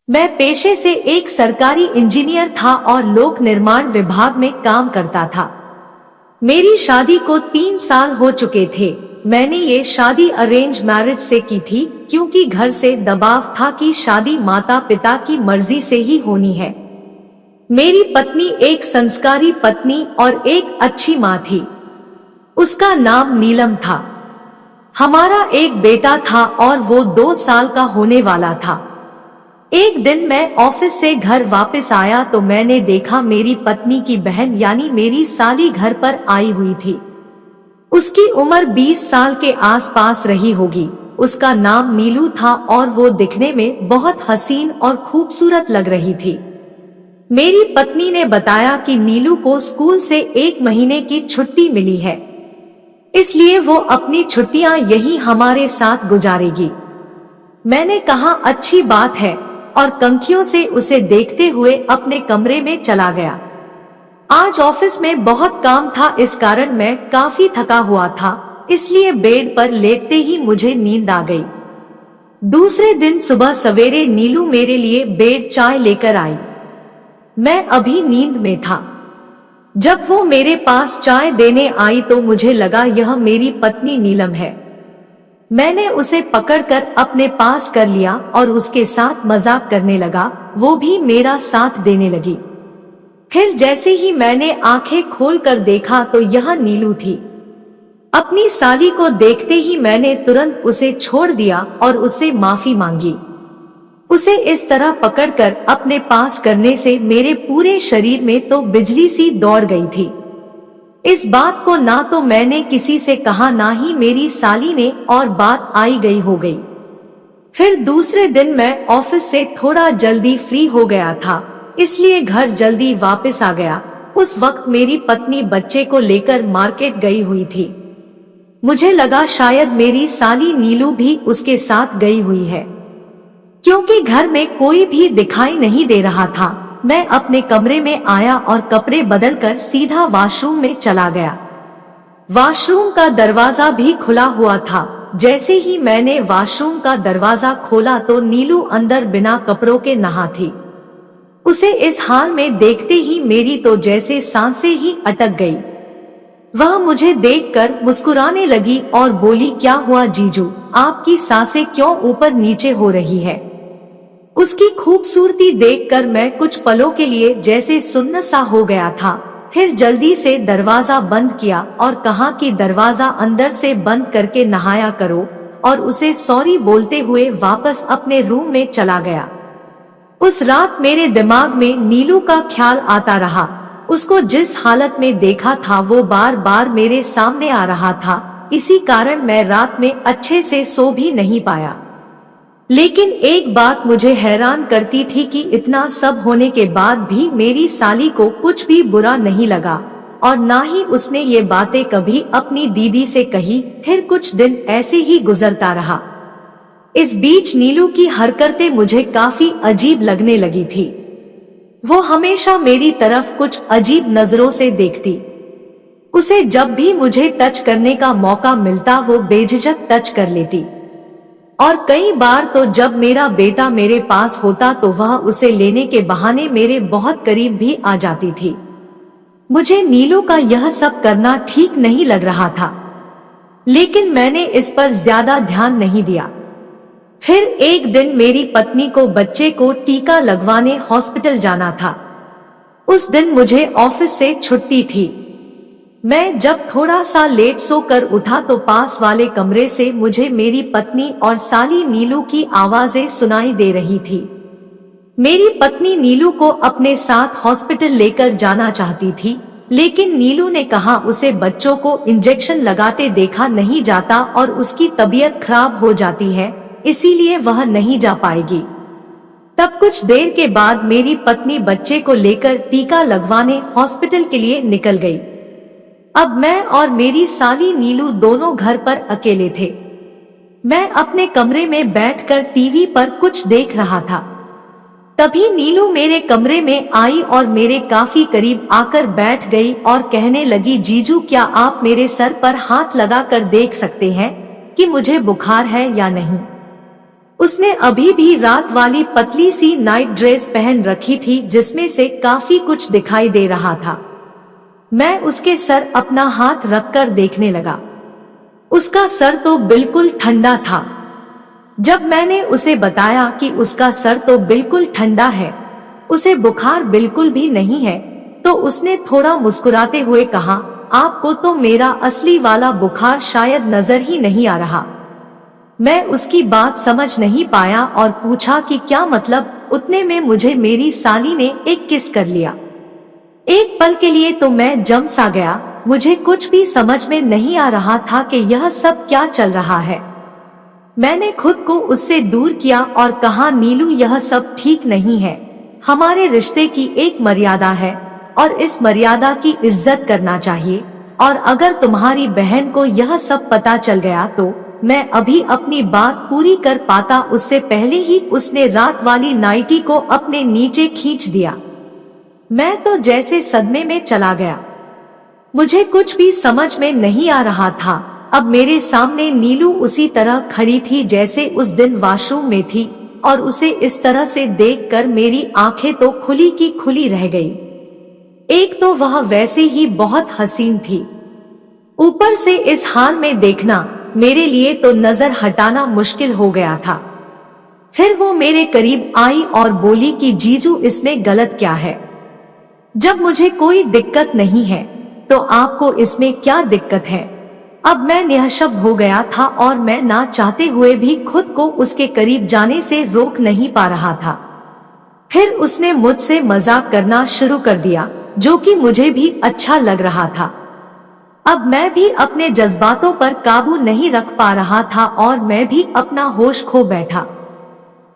मैं पेशे से एक सरकारी इंजीनियर था और लोक निर्माण विभाग में काम करता था। मेरी शादी को 3 साल हो चुके थे। मैंने ये शादी अरेंज मैरिज से की थी, क्योंकि घर से दबाव था कि शादी माता पिता की मर्जी से ही होनी है। मेरी पत्नी एक संस्कारी पत्नी और एक अच्छी माँ थी। उसका नाम नीलम था। हमारा एक बेटा था और वो 2 साल का होने वाला था। एक दिन मैं ऑफिस से घर वापस आया तो मैंने देखा मेरी पत्नी की बहन यानी मेरी साली घर पर आई हुई थी। उसकी उम्र 20 साल के आसपास रही होगी। उसका नाम नीलू था और वो दिखने में बहुत हसीन और खूबसूरत लग रही थी। मेरी पत्नी ने बताया कि नीलू को स्कूल से 1 महीने की छुट्टी मिली है, इसलिए वो अपनी छुट्टियां यहीं हमारे साथ गुजारेगी। मैंने कहा अच्छी बात है और कंखियों से उसे देखते हुए अपने कमरे में चला गया। आज ऑफिस में बहुत काम था, इस कारण मैं काफी थका हुआ था, इसलिए बेड पर लेटते ही मुझे नींद आ गई। दूसरे दिन सुबह सवेरे नीलू मेरे लिए बेड चाय लेकर आई। मैं अभी नींद में था। जब वो मेरे पास चाय देने आई तो मुझे लगा यह मेरी पत्नी नीलम है। मैंने उसे पकड़कर अपने पास कर लिया और उसके साथ मजाक करने लगा। वो भी मेरा साथ देने लगी। फिर जैसे ही मैंने आंखें खोलकर देखा तो यह नीलू थी। अपनी साली को देखते ही मैंने तुरंत उसे छोड़ दिया और उससे माफी मांगी। उसे इस तरह पकड़कर अपने पास करने से मेरे पूरे शरीर में तो बिजली सी दौड़ गई थी। इस बात को ना तो मैंने किसी से कहा ना ही मेरी साली ने, और बात आई गई हो गई। फिर दूसरे दिन मैं ऑफिस से थोड़ा जल्दी फ्री हो गया था, इसलिए घर जल्दी वापस आ गया। उस वक्त मेरी पत्नी बच्चे को लेकर मार्केट गई हुई थी। मुझे लगा शायद मेरी साली नीलू भी उसके साथ गई हुई है, क्योंकि घर में कोई भी दिखाई नहीं दे रहा था। मैं अपने कमरे में आया और कपड़े बदलकर सीधा वॉशरूम में चला गया। वॉशरूम का दरवाजा भी खुला हुआ था। जैसे ही मैंने वॉशरूम का दरवाजा खोला तो नीलू अंदर बिना कपड़ों के नहा थी। उसे इस हाल में देखते ही मेरी तो जैसे सांसें ही अटक गई। वह मुझे देखकर मुस्कुराने लगी और बोली, क्या हुआ जीजू, आपकी सांसें क्यों ऊपर नीचे हो रही है? उसकी खूबसूरती देखकर मैं कुछ पलों के लिए जैसे सुन्न सा हो गया था। फिर जल्दी से दरवाजा बंद किया और कहा कि दरवाजा अंदर से बंद करके नहाया करो, और उसे सॉरी बोलते हुए वापस अपने रूम में चला गया। उस रात मेरे दिमाग में नीलू का ख्याल आता रहा। उसको जिस हालत में देखा था वो बार बार मेरे सामने आ रहा था। इसी कारण मैं रात में अच्छे से सो भी नहीं पाया। लेकिन एक बात मुझे हैरान करती थी कि इतना सब होने के बाद भी मेरी साली को कुछ भी बुरा नहीं लगा, और ना ही उसने ये बातें कभी अपनी दीदी से कही। फिर कुछ दिन ऐसे ही गुजरता रहा। इस बीच नीलू की हरकतें मुझे काफी अजीब लगने लगी थी। वो हमेशा मेरी तरफ कुछ अजीब नजरों से देखती। उसे जब भी मुझे टच करने का मौका मिलता वो बेझिझक टच कर लेती, और कई बार तो जब मेरा बेटा मेरे पास होता तो वह उसे लेने के बहाने मेरे बहुत करीब भी आ जाती थी। मुझे नीलू का यह सब करना ठीक नहीं लग रहा था, लेकिन मैंने इस पर ज्यादा ध्यान नहीं दिया। फिर एक दिन मेरी पत्नी को बच्चे को टीका लगवाने हॉस्पिटल जाना था। उस दिन मुझे ऑफिस से छुट्टी थी। मैं जब थोड़ा सा लेट सोकर उठा तो पास वाले कमरे से मुझे मेरी पत्नी और साली नीलू की आवाजें सुनाई दे रही थी। मेरी पत्नी नीलू को अपने साथ हॉस्पिटल लेकर जाना चाहती थी, लेकिन नीलू ने कहा उसे बच्चों को इंजेक्शन लगाते देखा नहीं जाता और उसकी तबीयत खराब हो जाती है, इसीलिए वह नहीं जा पाएगी। तब कुछ देर के बाद मेरी पत्नी बच्चे को लेकर टीका लगवाने हॉस्पिटल के लिए निकल गई। अब मैं और मेरी साली नीलू दोनों घर पर अकेले थे। मैं अपने कमरे में बैठकर टीवी पर कुछ देख रहा था। तभी नीलू मेरे कमरे में आई और मेरे काफी करीब आकर बैठ गई और कहने लगी, जीजू क्या आप मेरे सर पर हाथ लगाकर देख सकते हैं कि मुझे बुखार है या नहीं? उसने अभी भी रात वाली पतली सी नाइट ड्रेस पहन रखी थी जिसमें से काफी कुछ दिखाई दे रहा था। मैं उसके सर अपना हाथ रखकर देखने लगा। उसका सर तो बिल्कुल ठंडा था। जब मैंने उसे बताया कि उसका सर तो बिल्कुल ठंडा है, उसे बुखार बिल्कुल भी नहीं है, तो उसने थोड़ा मुस्कुराते हुए कहा, आपको तो मेरा असली वाला बुखार शायद नजर ही नहीं आ रहा। मैं उसकी बात समझ नहीं पाया और पूछा कि क्या मतलब। उतने में मुझे मेरी साली ने एक किस कर लिया। एक पल के लिए तो मैं जम सा गया। मुझे कुछ भी समझ में नहीं आ रहा था कि यह सब क्या चल रहा है। मैंने खुद को उससे दूर किया और कहा, नीलू यह सब ठीक नहीं है। हमारे रिश्ते की एक मर्यादा है और इस मर्यादा की इज्जत करना चाहिए। और अगर तुम्हारी बहन को यह सब पता चल गया तो मैं अभी अपनी बात पूरी कर पाता उससे पहले ही उसने रात वाली नाइटी को अपने नीचे खींच दिया। मैं तो जैसे सदमे में चला गया। मुझे कुछ भी समझ में नहीं आ रहा था। अब मेरे सामने नीलू उसी तरह खड़ी थी जैसे उस दिन वॉशरूम में थी और उसे इस तरह से देखकर मेरी आंखें तो खुली की खुली रह गई। एक तो वह वैसे ही बहुत हसीन थी, ऊपर से इस हाल में देखना मेरे लिए तो नजर हटाना मुश्किल हो गया था। फिर वो मेरे करीब आई और बोली कि जीजू इसमें गलत क्या है? जब मुझे कोई दिक्कत नहीं है तो आपको इसमें क्या दिक्कत है? अब मैं निःशब्द हो गया था और मैं ना चाहते हुए भी खुद को उसके करीब जाने से रोक नहीं पा रहा था। फिर उसने मुझसे मजाक करना शुरू कर दिया, जो कि मुझे भी अच्छा लग रहा था। अब मैं भी अपने जज्बातों पर काबू नहीं रख पा रहा था और मैं भी अपना होश खो बैठा।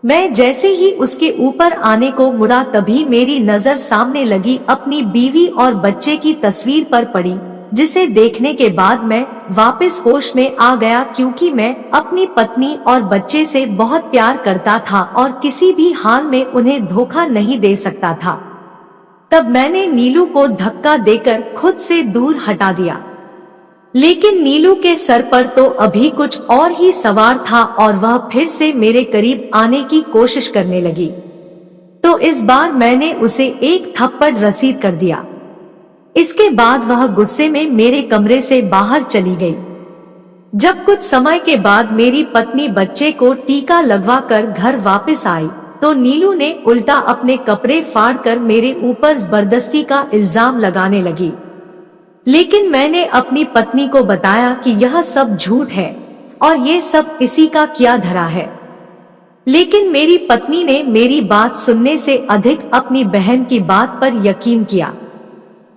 मैं जैसे ही उसके ऊपर आने को मुड़ा तभी मेरी नजर सामने लगी अपनी बीवी और बच्चे की तस्वीर पर पड़ी, जिसे देखने के बाद मैं वापस होश में आ गया, क्योंकि मैं अपनी पत्नी और बच्चे से बहुत प्यार करता था और किसी भी हाल में उन्हें धोखा नहीं दे सकता था। तब मैंने नीलू को धक्का देकर खुद से दूर हटा दिया, लेकिन नीलू के सर पर तो अभी कुछ और ही सवार था और वह फिर से मेरे करीब आने की कोशिश करने लगी। तो इस बार मैंने उसे एक थप्पड़ रसीद कर दिया। इसके बाद वह गुस्से में मेरे कमरे से बाहर चली गई। जब कुछ समय के बाद मेरी पत्नी बच्चे को टीका लगवाकर घर वापस आई तो नीलू ने उल्टा अपने कपड़े फाड़कर मेरे ऊपर जबरदस्ती का इल्जाम लगाने लगी। लेकिन मैंने अपनी पत्नी को बताया कि यह सब झूठ है और ये सब इसी का किया धरा है। लेकिन मेरी पत्नी ने मेरी बात सुनने से अधिक अपनी बहन की बात पर यकीन किया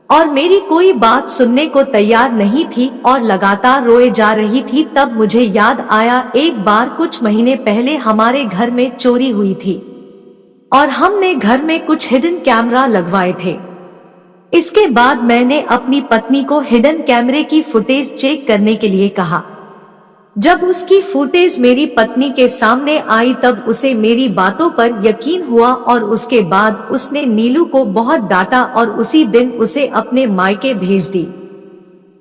और मेरी कोई बात सुनने को तैयार नहीं थी और लगातार रोए जा रही थी। तब मुझे याद आया, एक बार कुछ महीने पहले हमारे घर में चोरी हुई थी और हमने घर में कुछ हिडन कैमरा लगवाए थे। इसके बाद मैंने अपनी पत्नी को हिडन कैमरे की फुटेज चेक करने के लिए कहा। जब उसकी फुटेज मेरी पत्नी के सामने आई तब उसे मेरी बातों पर यकीन हुआ और उसके बाद उसने नीलू को बहुत डांटा और उसी दिन उसे अपने मायके भेज दी।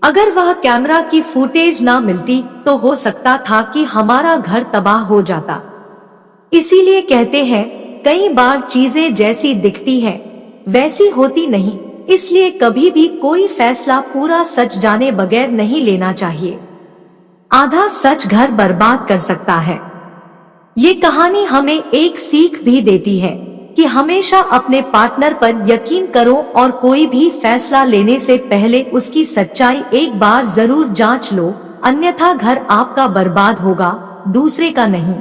अगर वह कैमरा की फुटेज ना मिलती तो हो सकता था कि हमारा घर तबाह हो जाता। इसीलिए कहते हैं, कई बार चीजें जैसी दिखती हैं वैसी होती नहीं। इसलिए कभी भी कोई फैसला पूरा सच जाने बगैर नहीं लेना चाहिए। आधा सच घर बर्बाद कर सकता है। ये कहानी हमें एक सीख भी देती है कि हमेशा अपने पार्टनर पर यकीन करो और कोई भी फैसला लेने से पहले उसकी सच्चाई एक बार जरूर जांच लो, अन्यथा घर आपका बर्बाद होगा, दूसरे का नहीं।